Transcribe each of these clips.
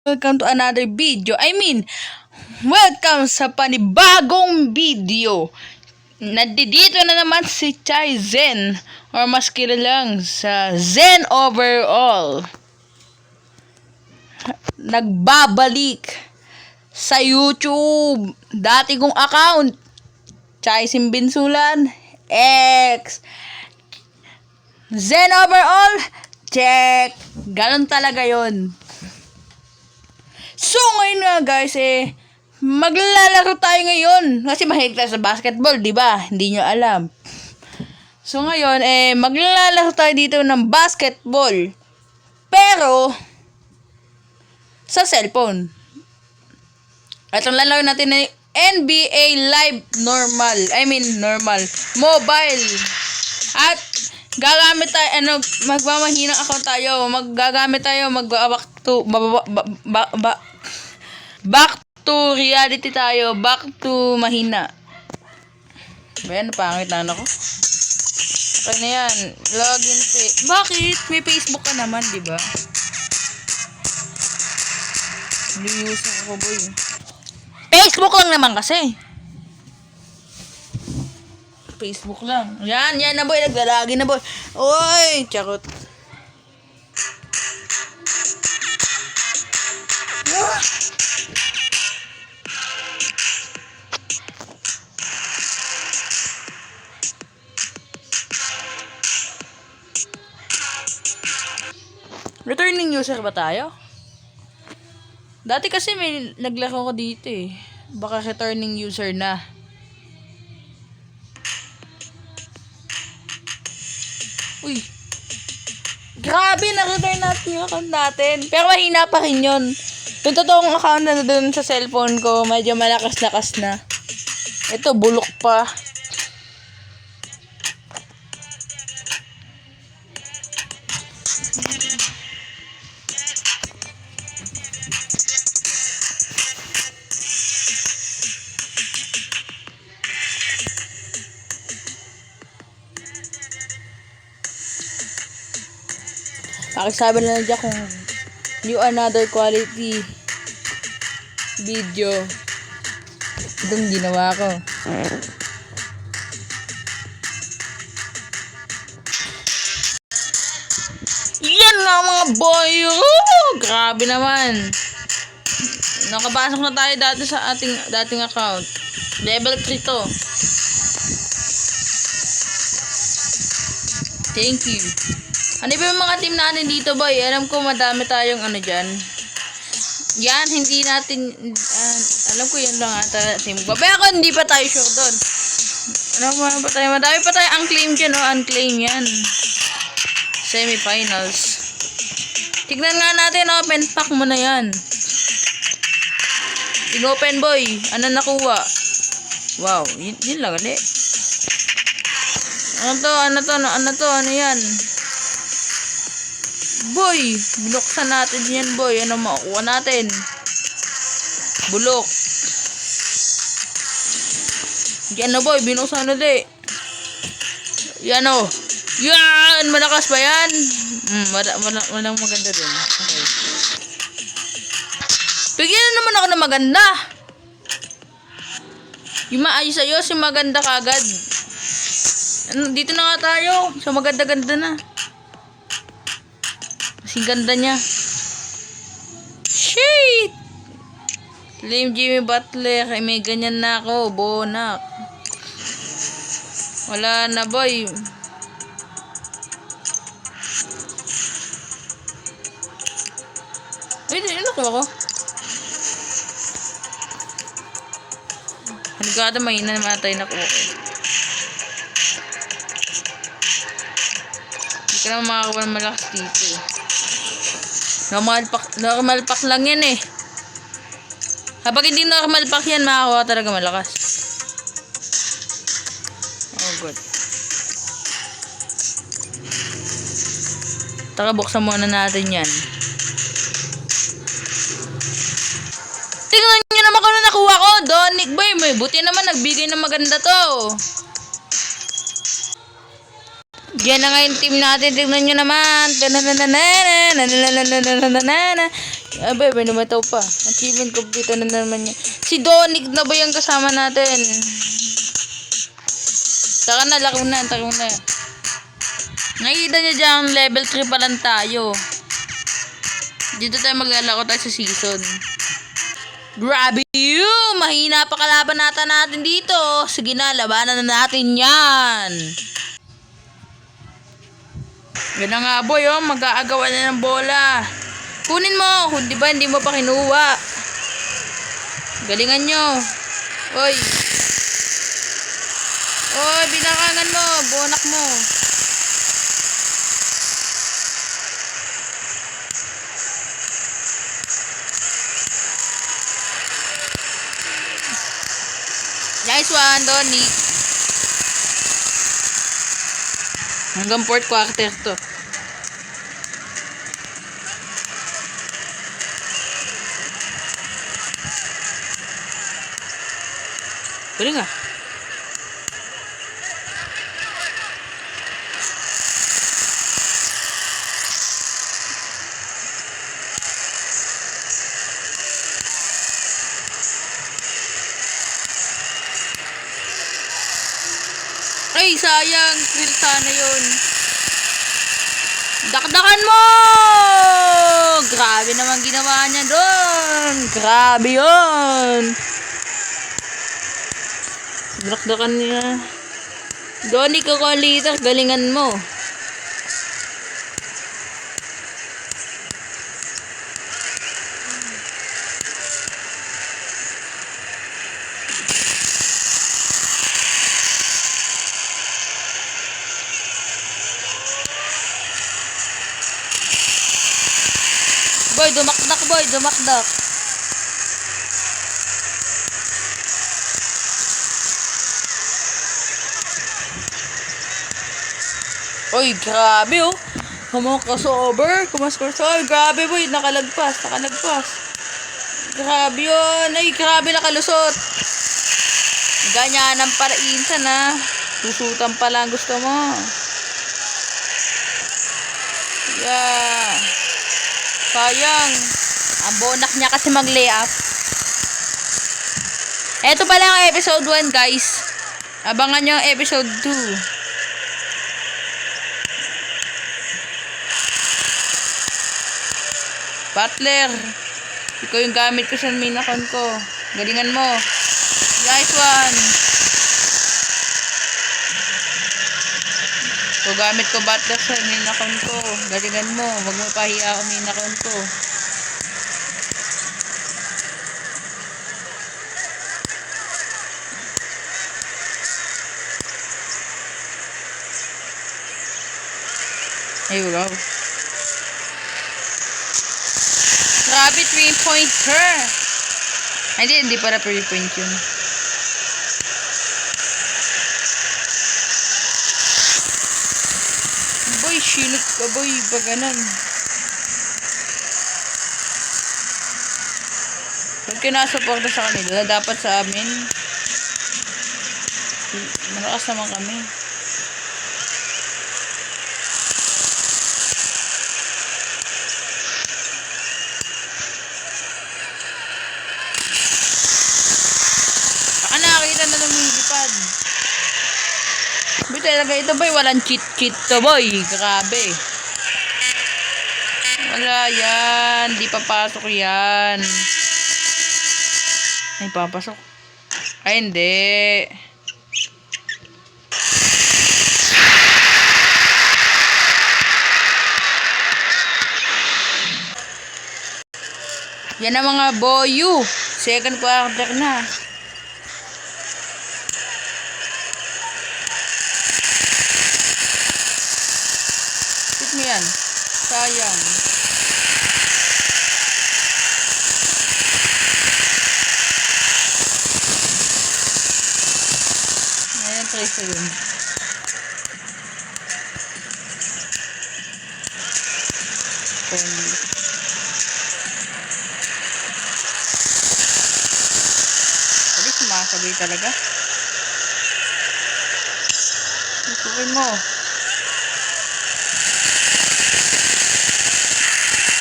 Welcome to another video. Welcome sa panibagong video. Nandito na naman si Chai Zen, or mas kilalang sa Zen Overall. Nagbabalik sa YouTube. Dati kong account, Chai Simbinsulan X. Zen Overall, check. Ganon talaga yon. So ngayon nga guys, maglalaro tayo ngayon. Kasi mahilig tayo sa basketball, di ba? Hindi nyo alam. So ngayon, maglalaro tayo dito ng basketball. Pero, sa cellphone. At ang lalaro natin ay NBA Live Normal. Normal. Mobile. At, gagamit tayo, magmamahinang account tayo. Back to reality tayo. Back to mahina. Bayan, pangit na ako. Okay na yan. Login Bakit? May Facebook ka naman, di ba? Liyus ako, boy. Facebook lang naman kasi. Facebook lang. Yan na, boy. Naglalagi na, boy. Oy, charot. Returning user ba tayo? Dati kasi may naglaro ko dito eh. Baka returning user na. Uy. Grabe, na-return natin yung account natin. Pero mahina pa rin yun. Yung totoong account na doon sa cellphone ko, medyo malakas-lakas na. Ito, bulok pa. Pakisabi na lang dyan kung new another quality video. Itong ginawa ko. Yan nga mga boy! Grabe naman. Nakapasok na tayo dati sa ating dating account. Level 3 to. Thank you. Ano ba yung mga team natin dito, boy? Alam ko madami tayong dyan. Yan, hindi natin, alam ko yan lang ata team ko. Pero ako hindi pa tayo sure doon. Madami pa tayo unclaim dyan, unclaim yan. Semifinals. Tignan nga natin, open pack mo na yan. In-open, boy. Ano nakuha? Wow, yun lang, gali. Ano yan? Boy, binuksan natin yan, boy. Ano makukuha natin? Bulok. Yan na, boy. Binuksan na di. Yan o. Yan! Malakas ba yan? Walang maganda din. Okay. Bigyan na naman ako ng maganda. Yung maayos ayos, yung maganda kagad. Dito na nga tayo. So maganda-ganda na. Kasing ganda niya. Shit! Slim Jimmy Butler. Ay, may ganyan na ako. Bonak. Wala na, boy. Ay, ano ko ako? Hanigada, mahina naman tayo na okay. Hindi ka naman makakawa ng malakas dito eh. Normal pack lang yan eh. Kapag hindi normal pack yan, makakuha talaga malakas. Oh good. Taka, buksan muna natin yan. Tingnan nyo naman kung ano nakuha ko. Donic boy, may buti naman nagbigay ng maganda to. Yan na nga yung team natin. Tignan nyo naman. Abay, may lumataw pa. Achievement complete na naman niya. Si Donic na ba yung kasama natin? Taka na, lako na, taka na. Nakikita niya dyan, level 3 pa lang tayo. Dito tayo maglalako tayo sa season. Grabe you! Mahina pa kalaban natin dito. Sige na, labanan na natin yan. Yan na nga boy, oh. Mag-aagawan na ng bola. Kunin mo, kung di ba hindi mo pa kinuha. Galingan nyo. Oy. Oy, binakangan mo. Bonak mo. Nice one, Donnie. Hanggang 4th quarter to. Galing ah. Ay, sayang. Kill sana yun. Dakdakan mo! Grabe naman ginawa niya doon. Grabe yun. Dakdakan niya. Doon, ikaw ko leader. Galingan mo. Boy, dumakdak boy, dumakdak. Oy, grabe oh. Crossover, crossover. Grabe boy, nakalagpas. Grabe yun. Ay, grabe nakalusot. Ganyan ang parainsan ha. Susutan pa lang gusto mo. Yeah. Sayang. Ang bonak niya kasi mag-layup. Eto pa lang episode 1 guys. Abangan nyo episode 2. Butler. Ikaw yung gamit ko sa main account ko. Galingan mo. Nice one. So, gamit ko Butler sa main account ko. Galingan mo. Huwag mo pahiya ako main account ko. Ay, wow. Grabe, 3-pointer. Hindi para 3-point yun. Boy, shield ka boy. Baganan. Pag kinasuporta sa kanila, dapat sa amin. Malakas naman kami. Nakakita na lumilipad. Boy, talaga ito boy. Walang cheat to boy. Grabe. Wala yan. Di papasok yan. Ay, papasok. Ay, hindi. Yan ang mga boyu. Second quarter na. Hit mo yan. Sayang. Ayan, try sa yun. Sabi, sumasabay talaga. Susukin mo.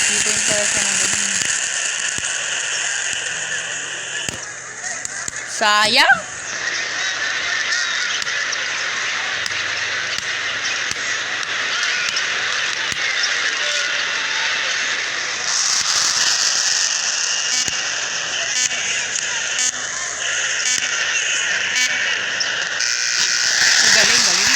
Dito yung pala sa mga ganun. Sayang. Galing, galing.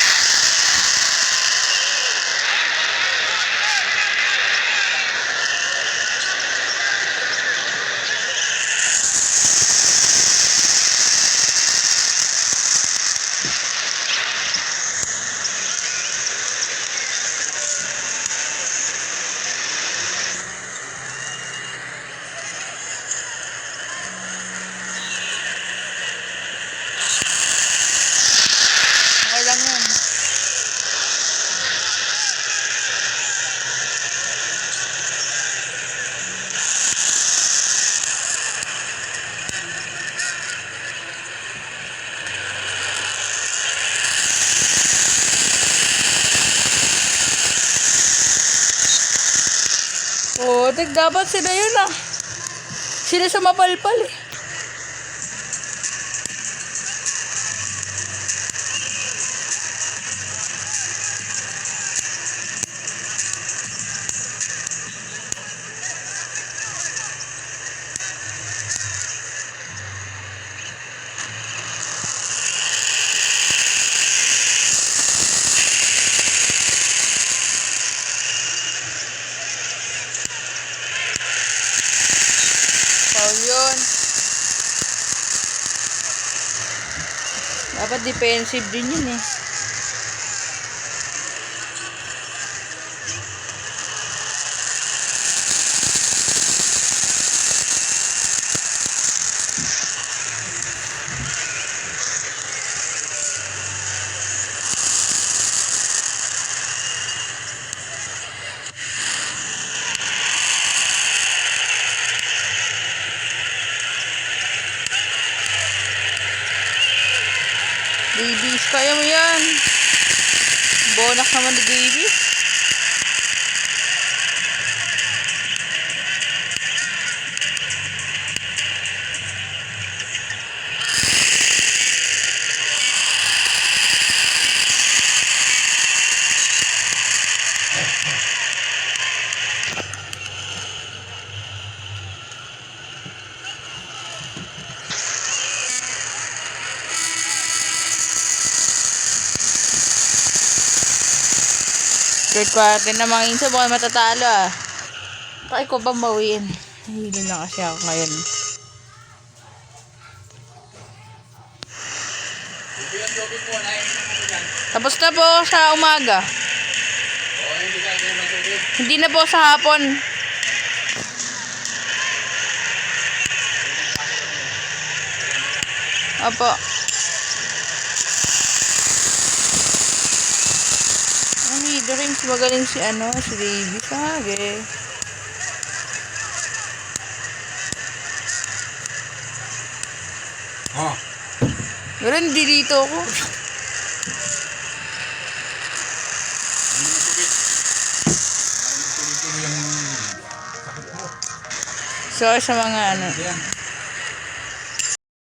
Okay lang yan. Oo, dapat sila yun ah. Sila sa mapalpal eh. Foul yun. Dapat defensive din yun eh. Davies, kaya mo yan. Bonak naman ni Davies. Third quarter na mga inso, baka matatalo ah. Kaya ko ba mawin? Nahihilo na kasi ako ngayon. Tapos na po sa umaga. Hindi na po sa hapon. Opo. Drinks magaling si si Davies kage. Oh. Pero hindi dito ako. So sa mga